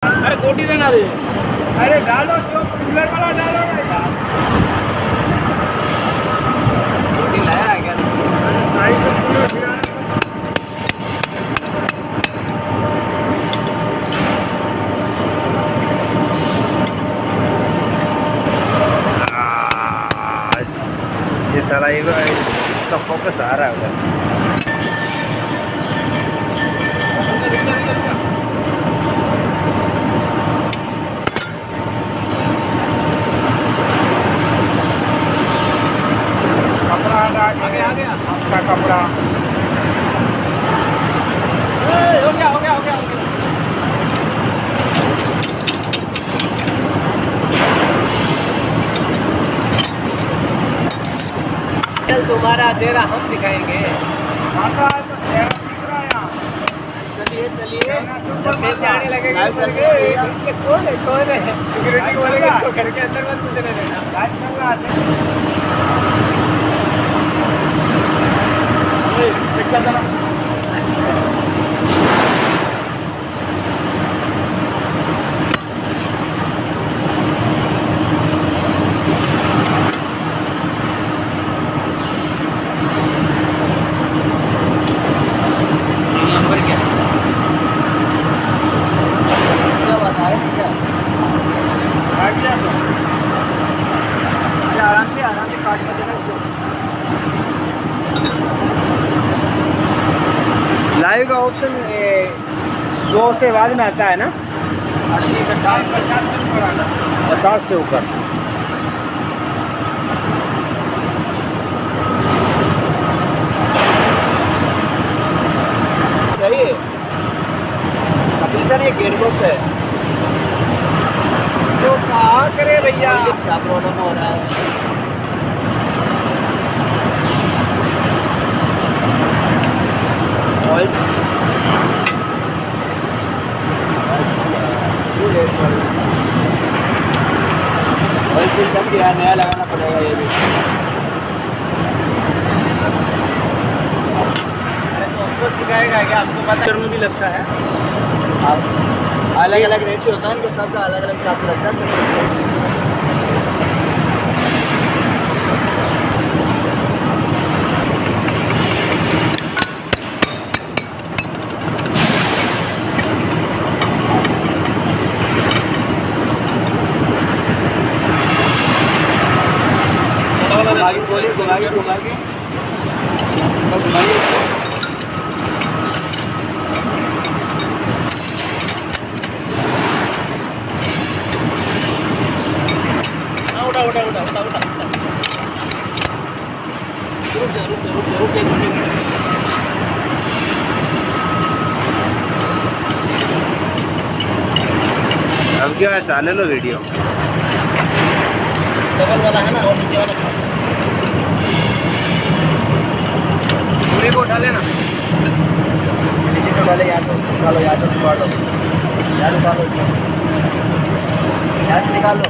अरे कोटी देना रे। अरे डालो जो कूलर वाला डालो ना यार। कोटी लाया है क्या? साइड में कूलर गिरा। ये साला इसका फोकस आ रहा है उधर। कपड़ा आ गया आपका कपड़ा। हो गया हो गया हो गया हो गया। चल तुम्हारा चेहरा हम दिखाएंगे। चलिए चलिए पैसे आने लगेगा। कौन है सिक्योरिटी बोलेगा तो घर के अंदर मत घुसने देना। नंबर क्या बता रहे क्या? आराम से काट कर देना इसको। लाइव का ऑप्शन 100 से बाद में आता है ना? 50 से ऊपर आना। 50 से ऊपर। सही है। सर ये गेयरबॉक्स है तो कहाँ करे भैया? क्या प्रॉब्लम हो रहा है? ऑयल सील कम किया, नया लगाना पड़ेगा ये भी। आपको सिखाएगा क्या? आपको पता में भी लगता है। आप अलग अलग रेट से होता है, इनका सबका अलग अलग चार्ज लगता है। घुमाइए उठा। रुक। अब क्या चाले लो वीडियो। डबल वाला है ना, और नीचे वाला पूरे को उठा लेना। नीचे से पहले यहाँ से निकालो, यहाँ से निकाल लो, यहाँ से निकाल लो।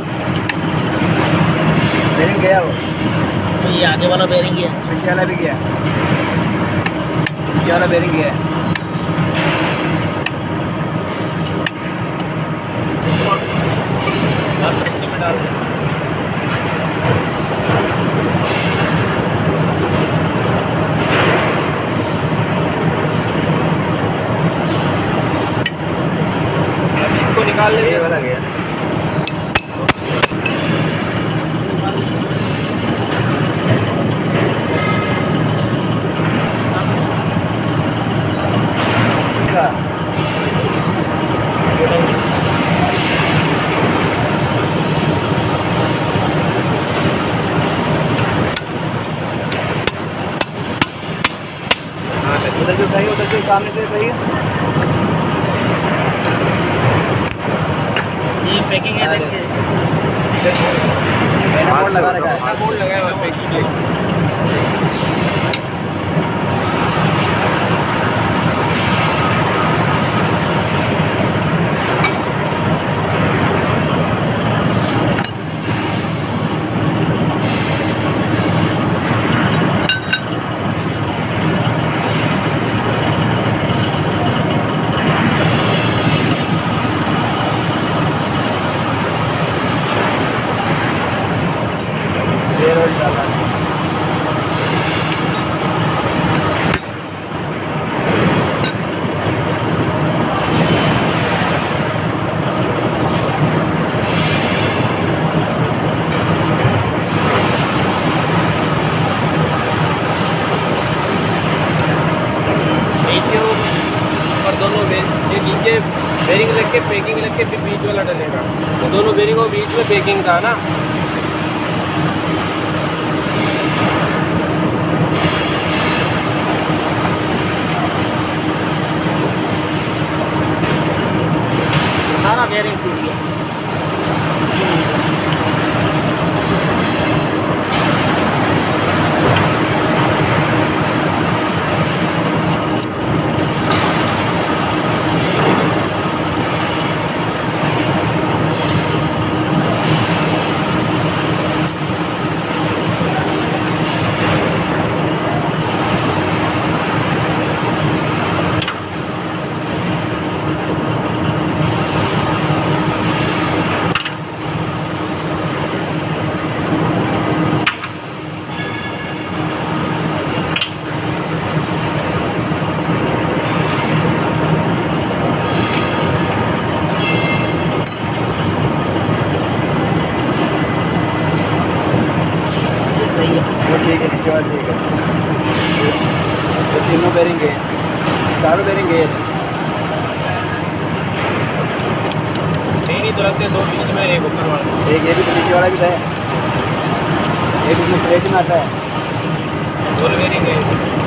बेरिंग गया वो, तो ये आगे वाला बेरिंग है, पीछे वाला भी गया, पीछे वाला बेरिंग गया। इसको निकाल ले। ये वाला गया। उधर जो चाहिए उधर से सामने से चाहिए। ये पैकिंग है, देखिए बोर्ड लगा रखा है, बोर्ड लगाया हुआ है पैकिंग के। लग के पैकिंग लग के फिर बीच वाला डलेगा। तो दोनों बेरिंग को बीच में पैकिंग था ना। सारा बेरिंग टूट गया। सही है वो ठीक है, नीचे वाला ठीक है। तो तीनों बेरिंग गए, चारों बेरिंग गए। नहीं तो लगते दो बीच में एक ऊपर वाला। एक ये भी तो नीचे वाला भी था, एक उसमें प्लेट में आता है। दोनों बेरिंग गए।